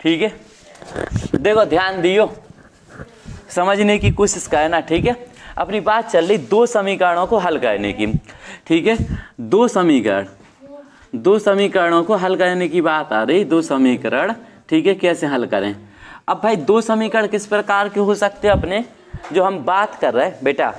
ठीक है, देखो ध्यान दियो, समझने की कोशिश करना। ठीक है, अपनी बात चल रही दो समीकरणों को हल करने की। ठीक है, दो समीकरणों को हल करने की बात आ रही, दो समीकरण। ठीक है, कैसे हल करें। अब भाई दो समीकरण किस प्रकार के हो सकते हैं अपने, जो हम बात कर रहे हैं बेटा,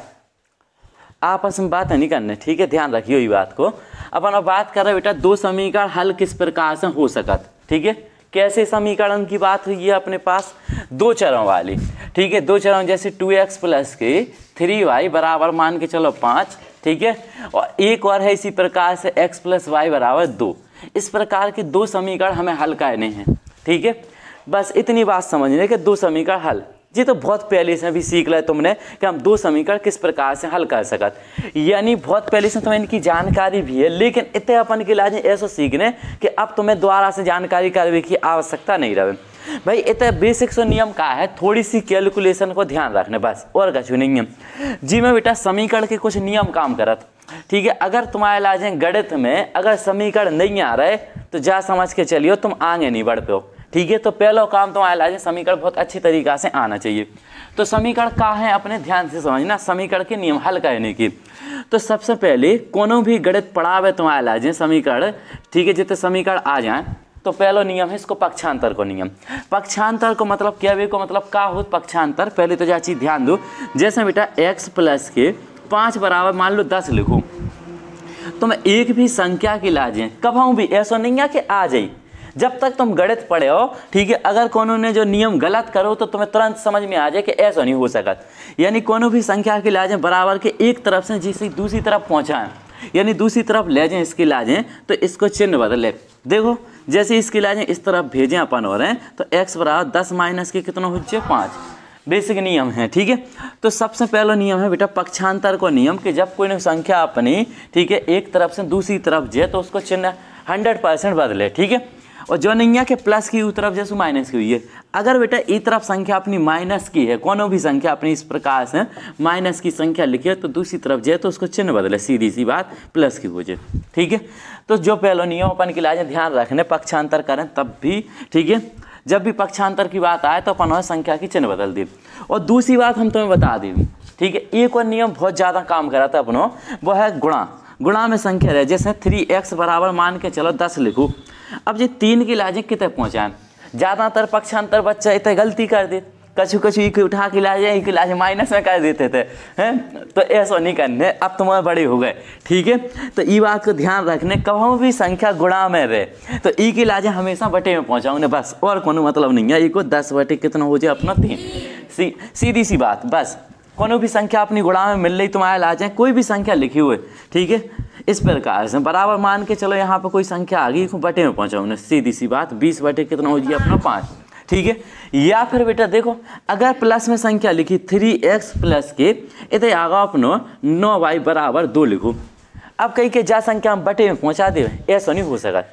आपस में बात नहीं करने। ठीक है, ध्यान रखियो ये बात को। अपन बात कर रहे हैं बेटा दो समीकरण हल किस प्रकार से हो सकत। ठीक है, कैसे समीकरण की बात हुई है अपने पास, दो चरों वाली। ठीक है, दो चरों जैसे 2x प्लस के 3y बराबर मान के चलो 5। ठीक है, और एक और है इसी प्रकार से x प्लस वाई बराबर 2। इस प्रकार के दो समीकरण हमें हल करने हैं। ठीक है, बस इतनी बात समझने के दो समीकरण हल, ये तो बहुत पहले से भी सीख लिया तुमने कि हम दो समीकरण किस प्रकार से हल कर सकत, यानी बहुत पहले से तुम्हें इनकी जानकारी भी है, लेकिन इतने अपन के लाजे ऐसा सीखने कि अब तुम्हें दोबारा से जानकारी करने की आवश्यकता नहीं रहे। भाई इतने बेसिक से नियम का है, थोड़ी सी कैलकुलेशन को ध्यान रखने बस, और कुछ नहीं है जी। मैं बेटा समीकरण के कुछ नियम काम करत। ठीक है, अगर तुम्हारे लाजे गणित में अगर समीकरण नहीं आ रहे तो जा समझ के चलियो तुम आगे नहीं बढ़ पाओ। ठीक है, तो पहला काम तुम्हारे लाजे समीकरण बहुत अच्छी तरीका से आना चाहिए। तो समीकरण का है अपने ध्यान से समझना, समीकरण के नियम हल करने की। तो सबसे पहले कोनो भी गणित पढ़ावे तुम्हारे लाजे समीकरण। ठीक है, जितने समीकरण आ जाए तो पहला नियम है इसको पक्षांतर को नियम। पक्षांतर को मतलब क्या वे को मतलब का हो पक्षांतर, पहले तो जा चीज ध्यान दो। जैसे बेटा x प्लस के 5 बराबर मान लो 10 लिखो, तो मैं एक भी संख्या की लाजे कभी भी ऐसा नहीं है कि आ जाए जब तक तुम गणित पढ़े हो। ठीक है, अगर कोनो ने जो नियम गलत करो तो तुम्हें तुरंत समझ में आ जाए कि ऐसा नहीं हो सकत। यानी कोनो भी संख्या की लाजें बराबर के एक तरफ से जिसे दूसरी तरफ पहुंचाएं, यानी दूसरी तरफ ले जाएं इसकी लाजें, तो इसको चिन्ह बदले। देखो जैसे इसकी लाजें इस तरफ भेजें अपन हो रहे हैं, तो x बराबर 10 माइनस के कितना हो जाए 5। बेसिक नियम है। ठीक है, तो सबसे पहला नियम है बेटा पक्षांतर को नियम, कि जब कोई संख्या अपनी ठीक है एक तरफ से दूसरी तरफ जाए तो उसको चिन्ह 100% बदले। ठीक है, और जो नहीं है कि प्लस की तरफ जैसे माइनस की हुई है, अगर बेटा एक तरफ संख्या अपनी माइनस की है, कोनो भी संख्या अपनी इस प्रकार से माइनस की संख्या लिखी है, तो दूसरी तरफ जाए तो उसको चिन्ह बदले, सीधी सी बात प्लस की हो जाए। ठीक है, तो जो पहला नियम अपन की लाजे ध्यान रखने, पक्षांतर करें तब भी। ठीक है, जब भी पक्षांतर की बात आए तो अपन संख्या की चिन्ह बदल दी। और दूसरी बात हम तुम्हें बता दी। ठीक है, एक और नियम बहुत ज़्यादा काम करा था अपनों, वो है गुणा। गुणा में संख्या रहे, जैसे 3x बराबर मान के चलो 10 लिखो। अब ये 3 की लाजे कितने पहुँचाएं, ज़्यादातर पक्षांतर बच्चा इतने गलती कर दे, कछु एक उठा के लाजे माइनस में कर देते थे हैं, तो ऐसा नहीं करने, अब तुम्हारे बड़े हो गए। ठीक है, तो ये बात को ध्यान रखने, कहूँ भी संख्या गुणा में रहे तो ई की लाजे हमेशा बटे में पहुँचाऊँ बस, और कोनो मतलब नहीं है। ई को 10 बटे कितना हो जाए अपना 3, सीधी सी बात। बस कोनो भी संख्या अपनी गुणा में मिल रही तुम्हारे लाजे, कोई भी संख्या लिखी हुई। ठीक है, इस प्रकार से बराबर मान के चलो यहाँ पर कोई संख्या आ गई, बटे में पहुँचाऊँ, सीधी सी बात। 20 बटे कितना हो जाए अपना 5। ठीक है, या फिर बेटा देखो अगर प्लस में संख्या लिखी 3x प्लस के इतने आगा अपनो 9y बराबर 2 लिखो। अब कहीं के जा संख्या हम बटे में पहुँचा दे, ऐसा नहीं हो सका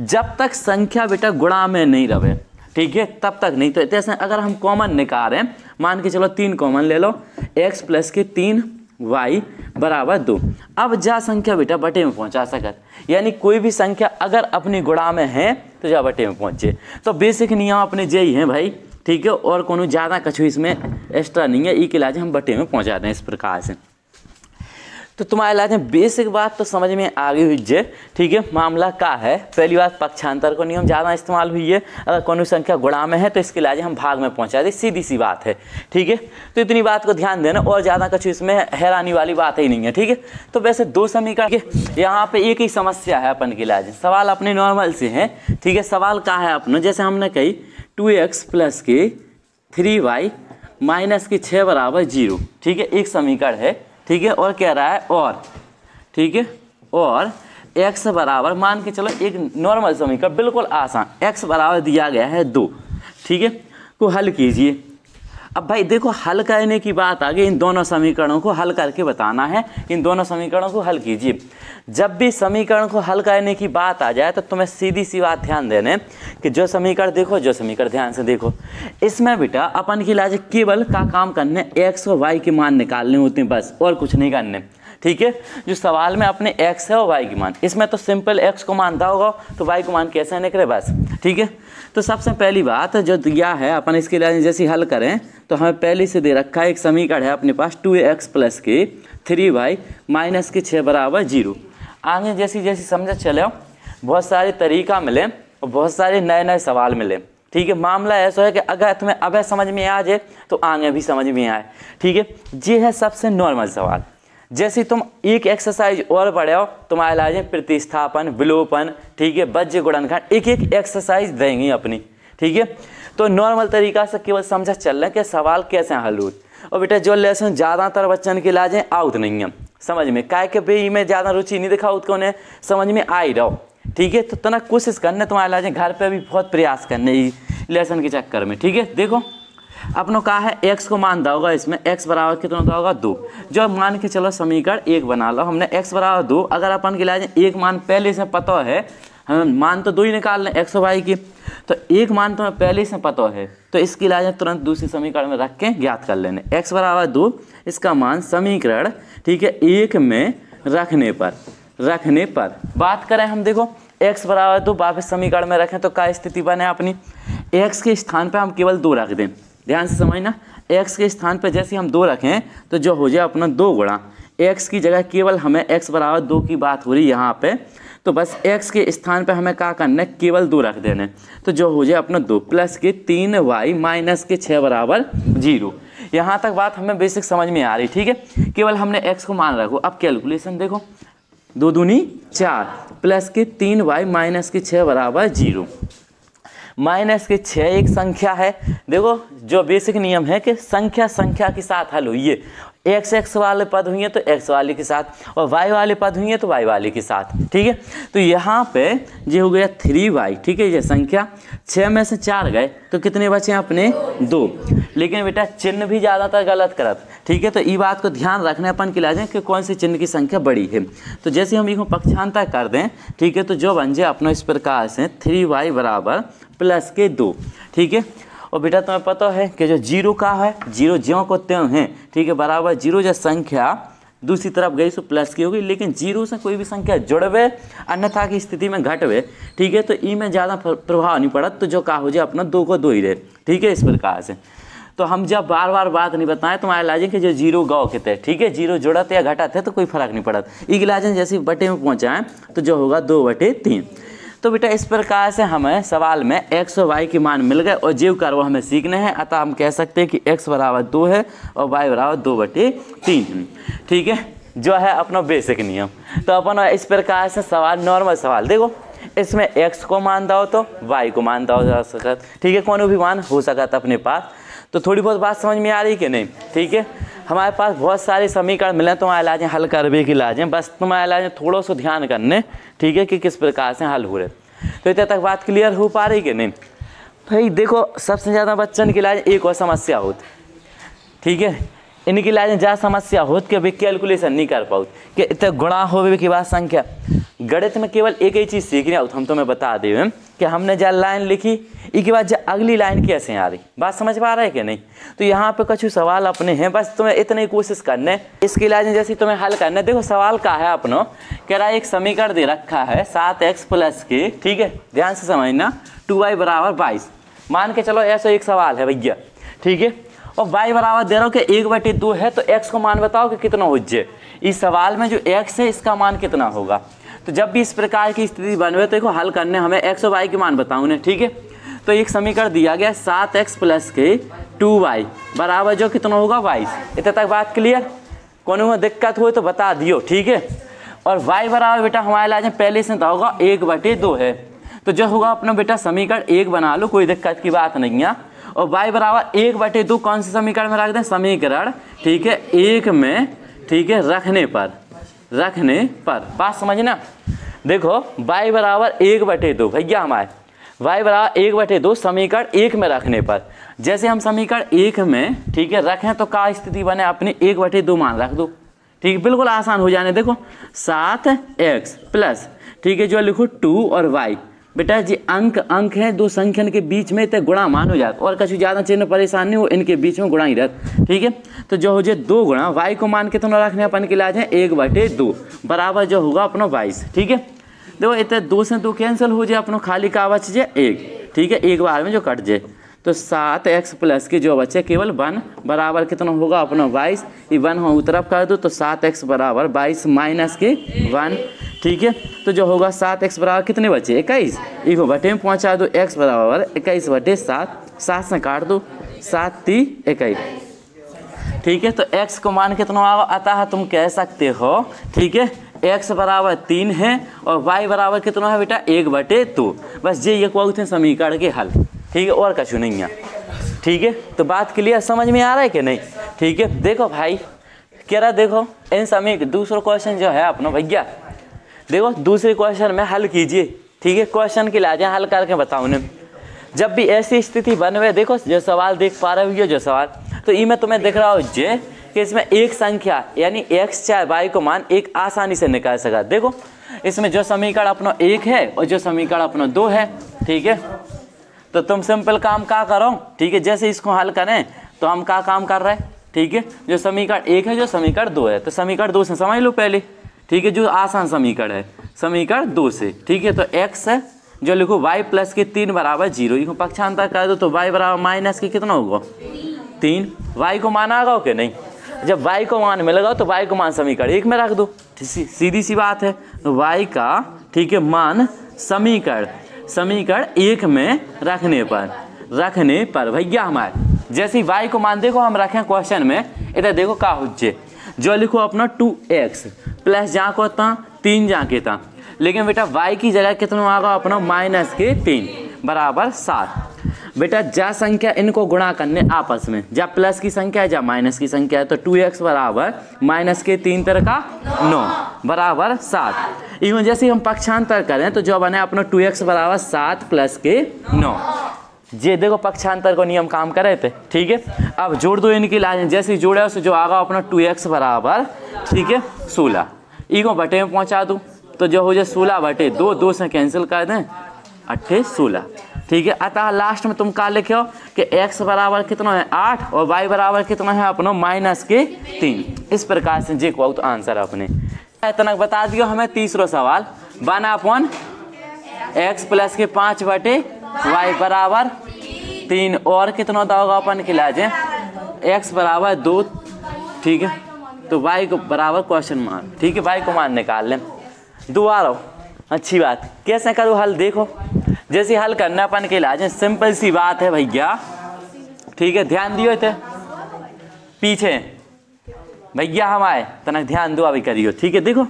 जब तक संख्या बेटा गुणा में नहीं रहे। ठीक है, तब तक नहीं। तो ऐसे अगर हम कॉमन निकाल रहे हैं, मान के चलो 3 कॉमन ले लो, x प्लस के 3y बराबर 2। अब जा संख्या बेटा बटे में पहुंचा सकत, यानी कोई भी संख्या अगर अपनी गुणा में है तो जा बटे में पहुंचे। तो बेसिक नियम अपने यही हैं भाई। ठीक है, और कोनो ज़्यादा कछु इसमें एक्स्ट्रा नहीं है, ई के लाजे हम बटे में पहुंचा दें इस प्रकार से। तो तुम्हारे लाजे बेसिक बात तो समझ में आ गई हुई है। ठीक है, मामला का है, पहली बात पक्षांतर को नियम ज़्यादा इस्तेमाल हुई है, अगर कोनो संख्या गुणा में है तो इसके लाजे हम भाग में पहुंचा दें, सीधी सी बात है। ठीक है, तो इतनी बात को ध्यान देना, और ज़्यादा कुछ इसमें हैरानी वाली बात ही नहीं है। ठीक है, तो वैसे दो समीकरण के यहाँ पे एक ही समस्या है अपन के लाजे, सवाल अपने नॉर्मल से है। ठीक है, सवाल का है अपने, जैसे हमने कही 2x प्लस के 3y माइनस के 6 बराबर 0। ठीक है, एक समीकरण है। ठीक है, और कह रहा है और, ठीक है, और x बराबर मान के चलो एक नॉर्मल समीकरण बिल्कुल आसान, x बराबर दिया गया है 2। ठीक है, को हल कीजिए। अब भाई देखो हल करने की बात आ गई, इन दोनों समीकरणों को हल करके बताना है, इन दोनों समीकरणों को हल कीजिए। जब भी समीकरण को हल करने की बात आ जाए तो तुम्हें सीधी सी बात ध्यान देने कि जो समीकरण देखो, जो समीकरण ध्यान से देखो, इसमें बेटा अपन की लाजे केवल का काम करने x और y के मान निकालने होते हैं बस, और कुछ नहीं करने। ठीक है, जो सवाल में अपने x है और y की मान, इसमें तो सिंपल x को मानता होगा तो y को मान कैसे निकले बस। ठीक है, तो सबसे पहली बात जो दिया है अपन इसके लिए जैसे हल करें तो हमें पहले से दे रखा है एक समीकरण है अपने पास 2x प्लस के 3y माइनस के 6 बराबर 0। आगे जैसी जैसी समझ चले बहुत सारे तरीका मिले और बहुत सारे नए नए सवाल मिले। ठीक है, मामला ऐसा है कि अगर तुम्हें अब समझ में आ जाए तो आगे भी समझ में आए। ठीक है, ये है सबसे नॉर्मल सवाल। जैसे तुम एक एक्सरसाइज और पढ़े हो तुम्हारे लाजे प्रतिस्थापन, विलोपन, ठीक है, बज्य गुणनखंड, एक एक एक्सरसाइज देंगी अपनी। ठीक है, तो नॉर्मल तरीका से केवल समझा चल रहा है कि सवाल कैसे हल हो। और बेटा जो लेसन ज़्यादातर बच्चन के लाजे आउट नहीं है समझ में, काय के भाई में ज़्यादा रुचि नहीं दिखाओ तो उन्हें समझ में आ ही रहो। ठीक है, तो तना कोशिश करने तुम्हारे लाजे घर पे भी बहुत प्रयास करने लेसन के चक्कर में। ठीक है, देखो अपनों कहा है x को मानता होगा, इसमें x बराबर कितना होता होगा 2। जो मान के चलो समीकरण 1 बना लो हमने, x बराबर 2। अगर अपन के लाजे एक मान पहले से पता है, हम मान तो 2 ही निकाल लें x और y की, तो एक मान तो पहले से पता है तो इसकी लाजे तुरंत दूसरे समीकरण में रख के ज्ञात कर लेने। x बराबर 2 इसका मान समीकरण, ठीक है, 1 में रखने पर बात करें हम, देखो x बराबर 2 वापस समीकरण में रखें तो क्या स्थिति बने अपनी, x के स्थान पे हम केवल 2 रख दें। ध्यान से समझना, x के स्थान पे जैसे हम 2 रखें तो जो हो जाए अपना 2 गुणा x की जगह केवल हमें x बराबर 2 की बात हो रही है यहाँ पे, तो बस x के स्थान पे हमें क्या करना है, केवल 2 रख देने, तो जो हो जाए अपना 2 प्लस के 3y माइनस के 6 बराबर 0। यहाँ तक बात हमें बेसिक समझ में आ रही। ठीक है, केवल हमने x को मान रखो। अब कैलकुलेशन देखो, 2 दूनी 4 प्लस के 3y माइनस के 6 बराबर 0। माइनस के 6 एक संख्या है। देखो जो बेसिक नियम है कि संख्या के साथ हल हुई है, x वाले पद हुई है तो x वाले के साथ, और y वाले पद हुई है तो y वाले के साथ। ठीक है, तो यहाँ पे ये हो गया 3y। ठीक है, ये संख्या 6 में से 4 गए तो कितने बचे अपने 2। लेकिन बेटा चिन्ह भी ज़्यादातर गलत करत। ठीक है, तो ये बात को ध्यान रखने अपन के लाजे कि कौन सी चिन्ह की संख्या बड़ी है। तो जैसे हम इसको पक्षांतर कर दें, ठीक है, तो जो बन जाए अपना इस प्रकार से 3y बराबर प्लस के 2। ठीक है, और बेटा तुम्हें पता है कि जो 0 का है, 0 ज्यों को त्यों है। ठीक है, बराबर 0 जो संख्या दूसरी तरफ गई सो प्लस की होगी, लेकिन 0 से कोई भी संख्या जुड़वे अन्यथा की स्थिति में घटवे। ठीक है, तो ई में ज़्यादा प्रभाव नहीं पड़त, तो जो का हो जाए अपना 2 को 2 ही रहे। ठीक है, इस प्रकार से तो हम जब बार बार बात नहीं बताएं तुम्हारे लाजे कि जो 0 गाँव के थे, ठीक है, 0 जुड़त या घटत है तो कोई फर्क नहीं पड़त। ई लाजे जैसे बटे में पहुँचाएँ तो जो होगा 2/3। तो बेटा इस प्रकार से हमें सवाल में x और y के मान मिल गए और जीव कर वो हमें सीखने हैं। अतः हम कह सकते हैं कि x बराबर 2 है और y बराबर 2/3। ठीक है, जो है अपना बेसिक नियम। तो अपन इस प्रकार से सवाल, नॉर्मल सवाल, देखो इसमें x को मानता हो तो y को मानता हो जा सकता। ठीक है, कौन भी मान हो सकता अपने पास। तो थोड़ी बहुत बात समझ में आ रही कि नहीं। ठीक है, हमारे पास बहुत सारे समीकरण मिले, तुम्हारे लाजे हल करवे की लाजे, बस तुम्हारे लाजे थोड़ा सा ध्यान करने। ठीक है, कि किस प्रकार से हल हो रहे। तो इतने तक बात क्लियर हो पा रही कि नहीं भाई। देखो सबसे ज़्यादा बच्चन की लाजे एक और समस्या होती। ठीक है, इनकी लाजे ज़्यादा समस्या होती कि भाई कैलकुलेशन नहीं कर पाओ कि इतने गुणा होवे के बाद संख्या। गणित में केवल एक ही चीज़ सीखनी है, हम तुम्हें बता दें कि हमने जब लाइन लिखी इसके बाद जब अगली लाइन कैसे आ रही, बात समझ पा रहा है कि नहीं। तो यहाँ पे कुछ सवाल अपने हैं, बस तुम्हें इतनी कोशिश करने इसके लाइन जैसे तुम्हें हल करना। देखो सवाल का है अपनो, कह रहा है एक समीकरण दे रखा है 7x प्लस के, ठीक है, ध्यान से समझना, 2y बराबर 22। मान के चलो ऐसा एक सवाल है भैया। ठीक है, और y बराबर दे रहा हो कि 1/2 है, तो x को मान बताओ कि कितना हो जाए। इस सवाल में जो x है इसका मान कितना होगा। तो जब भी इस प्रकार की स्थिति बनवे तो देखो हल करने हमें x और y के मान बताऊँ उन्हें। ठीक है, तो एक समीकरण दिया गया 7x प्लस के 2y बराबर जो कितना होगा 22। इतने तक बात क्लियर। कोनो में दिक्कत हो तो बता दियो। ठीक है, और y बराबर बेटा हमारे लाजे पहले से होगा 1/2 है, तो जो होगा अपना बेटा समीकरण 1 बना लो, कोई दिक्कत की बात नहीं है। और y बराबर 1/2 कौन से समीकरण में रख दें, समीकरण, ठीक है, 1 में, ठीक है, रखने पर बात समझना। देखो y बराबर 1/2 भैया, हमारे y बराबर 1/2 समीकरण 1 में रखने पर, जैसे हम समीकरण 1 में, ठीक है, रखें तो क्या स्थिति बने अपनी 1/2 मान रख दो। ठीक है, बिल्कुल आसान हो जाने। देखो 7x प्लस, ठीक है, जो लिखो 2 और y बेटा जी अंक हैं दो संख्यन के बीच में तो गुणा मान हो जाता और कछु ज़्यादा चिन्ह परेशान नहीं हो, इनके बीच में गुणा ही रहता। ठीक है, तो जो हो जाए 2 गुणा वाई को मान कितना रखने अपन के लाज है 1/2 बराबर जो होगा अपना 22। ठीक है, देखो इतने 2 से 2 कैंसिल हो जाए अपना खाली का बच जाए 1। ठीक है, एक बार में जो कट जाए तो 7x प्लस के जो बचे केवल 1 बराबर कितना होगा अपना 22। ये 1 हो तरफ कर दो तो 7x बराबर 22 माइनस के 1। ठीक है, तो जो होगा 7x बराबर कितने बचे 21। इको बटे में पहुँचा दो x बराबर 21/7, 7 से काट दो 7 3 21। ठीक है, तो x को मान कितना आवा अतः तुम कह सकते हो ठीक है x बराबर 3 है और y बराबर कितना है बेटा 1/2। बस ये थे समीकरण के हल। ठीक है, और कछु नहीं है। ठीक है, तो बात क्लियर समझ में आ रहा है कि नहीं। ठीक है, देखो भाई कह रहा देखो इन समीकरण दूसरा क्वेश्चन जो है अपना भैया देखो दूसरे क्वेश्चन में हल कीजिए। ठीक है, क्वेश्चन की लाजे हल करके बताओ ने जब भी ऐसी स्थिति बनवे। देखो जो सवाल देख पा रहे हो जो सवाल तो ये मैं तुम्हें दिख रहा हूँ जे कि इसमें एक संख्या यानी x चाहे y को मान एक आसानी से निकाल सका। देखो इसमें जो समीकरण अपना 1 है और जो समीकरण अपना 2 है। ठीक है, तो तुम सिंपल काम क्या करो। ठीक है, जैसे इसको हल करें तो हम क्या काम कर रहे हैं। ठीक है, जो समीकरण 1 है जो समीकरण 2 है तो समीकरण 2 से समझ लो पहले। ठीक है, जो आसान समीकरण है समीकरण 2 से। ठीक है, तो x है जो लिखो y प्लस के 3 बराबर 0। इसको पक्षांतर कर दो तो y बराबर माइनस के कितना होगा 3। y को मान आगा कि नहीं। जब y को मान मिलेगा तो y को मान समीकरण 1 में रख दो, सीधी सी बात है। y का ठीक है मान समीकरण 1 में रखने पर भैया हमारे जैसे y को मान देखो हम रखें क्वेश्चन में इधर देखो का हुज्जे जो लिखो अपना 2x प्लस जहाँ को था 3 जहाँ के था, लेकिन बेटा y की जगह कितना आगा अपना माइनस के 3 बराबर 7। बेटा जा संख्या इनको गुणा करने आपस में, जा प्लस की संख्या है जा माइनस की संख्या है तो 2x बराबर माइनस के 3 तरह का 9 बराबर 7। इवन जैसे हम पक्षांतर करें तो जो बने अपना 2x बराबर 7 प्लस के 9। ये देखो पक्षांतर को नियम काम कर रहे थे। ठीक है, अब जोड़ दो इनकी लाइन जैसे जोड़ा उसे जो आगा अपना 2x बराबर ठीक है 16। इको बटे में पहुंचा दूँ तो जो हो जाए 16/2, 2 से कैंसिल कर दें 8 16। ठीक है, अतः लास्ट में तुम क्या लिखे हो कि x बराबर कितना है 8 और y बराबर कितना है अपना माइनस के 3। इस प्रकार से जे को आंसर अपने इतना बता दियो। हमें तीसरा सवाल 1/x प्लस के 5/y बराबर 3 और कितना होगा अपन खिलाजे x बराबर 2। ठीक है, तो y को बराबर क्वेश्चन मान। ठीक है, y को मान निकाल लें दोबारा। अच्छी बात कैसे करूँ हल देखो जैसे हल करना अपन के लाजे सिंपल सी बात है भैया। ठीक है, ध्यान दियो थे पीछे भैया हमारे तनक ध्यान दो अभी करियो। ठीक है, देखो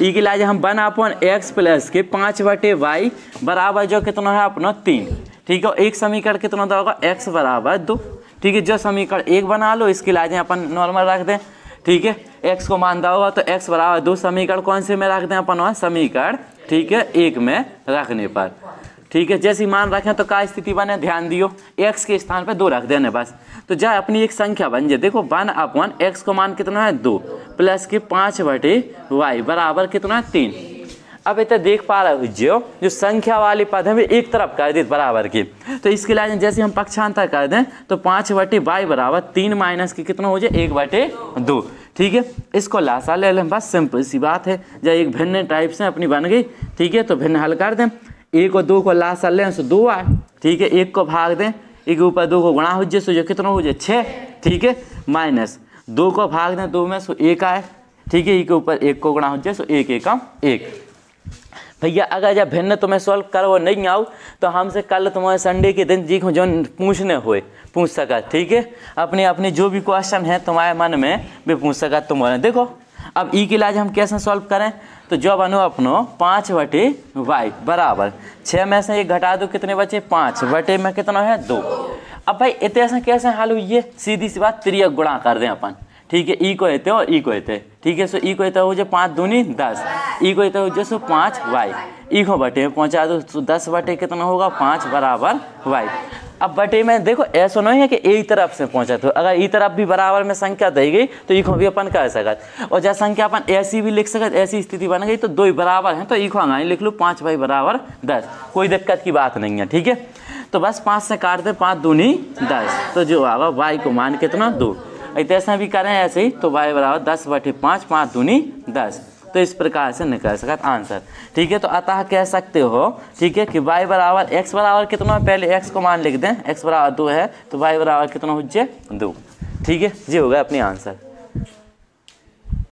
ई के लाजे हम 1/x प्लस के 5/y बराबर जो कितना है अपना 3। ठीक है, एक समीकरण कितना होगा x बराबर 2। ठीक है, जो समीकरण 1 बना लो इसके लाजे अपन नॉर्मल रख दें। ठीक है, x को मान होगा तो x बराबर 2 समीकरण कौन से में रख दें अपन समीकरण ठीक है 1 में रखने पर। ठीक है, जैसे मान रखें तो क्या स्थिति बने ध्यान दियो x के स्थान पे 2 रख देने बस तो जा अपनी एक संख्या बन जाए। देखो 1/x को मान कितना है 2 प्लस के 5/y बराबर कितना है 3। अब इतना देख पा रहे हो जो संख्या वाली पद है एक तरफ कर दी बराबर की तो इसके लिए जैसे हम पक्षांतर कर दें तो 5/y बराबर 3 माइनस के कितना हो जाए 1/2। ठीक है, इसको लासा ले लें बस सिंपल सी बात है। जब एक भिन्न टाइप से अपनी बन गई ठीक है तो भिन्न हल कर दें। 1 और 2 को लासा लें तो 2 आए। ठीक है, 1 को भाग दें 1 के ऊपर 2 को गुणा हो जाए सो जो कितना हो जाए 6। ठीक है, माइनस 2 को भाग दें 2 में सो 1 आए। ठीक है, 1 के ऊपर 1 को गुणा हो जाए सो 1 एकम 1। भैया अगर जब भिन्न तुम्हें सॉल्व करो नहीं आओ तो हमसे कल तुम्हारे संडे के दिन जी जो पूछने हुए पूछ सका। ठीक है, अपने अपने जो भी क्वेश्चन है तुम्हारे मन में भी पूछ सका तुम्हारे। देखो अब ई के इलाज हम कैसे सॉल्व करें तो जो बनो अपनो 5/y बराबर 6 में से 1 घटा दो कितने बचे 5 बटे में कितना है 2। अब भाई इतने कैसे हल हुई है सीधी सी बात त्रियक गुणा कर दें अपन। ठीक है, ई को एते और ई को एते। ठीक है, सो ई को एते हो जाए 5 दूनी 10 ई को एते हो जाए सो 5y ई को बटे में पहुंचा दो तो 10 बटे कितना होगा 5 बराबर y। अब बटे में देखो ऐसा नहीं है कि ए तरफ से पहुंचा, तो अगर ई तरफ भी बराबर में संख्या दी गई तो इको भी अपन कह सकत, और जब संख्या अपन ऐसी भी लिख सकत, ऐसी स्थिति बन गई तो दो ही बराबर हैं तो इको हंगाई लिख लो 5 भाई बराबर 10, कोई दिक्कत की बात नहीं है। ठीक है, तो बस 5 से काट दे, 5 दूनी 10, तो जो आगा y को मान कितना 2। ऐसा भी करें ऐसे ही तो y बराबर 10/5, 5 दूनी 10, तो इस प्रकार से निकल सकता आंसर। ठीक है, तो अतः कह सकते हो, ठीक है, कि y बराबर x बराबर कितना, पहले x को मान लिख दें, x बराबर 2 है तो y बराबर कितना हो जाए 2। ठीक है, ये होगा अपनी आंसर।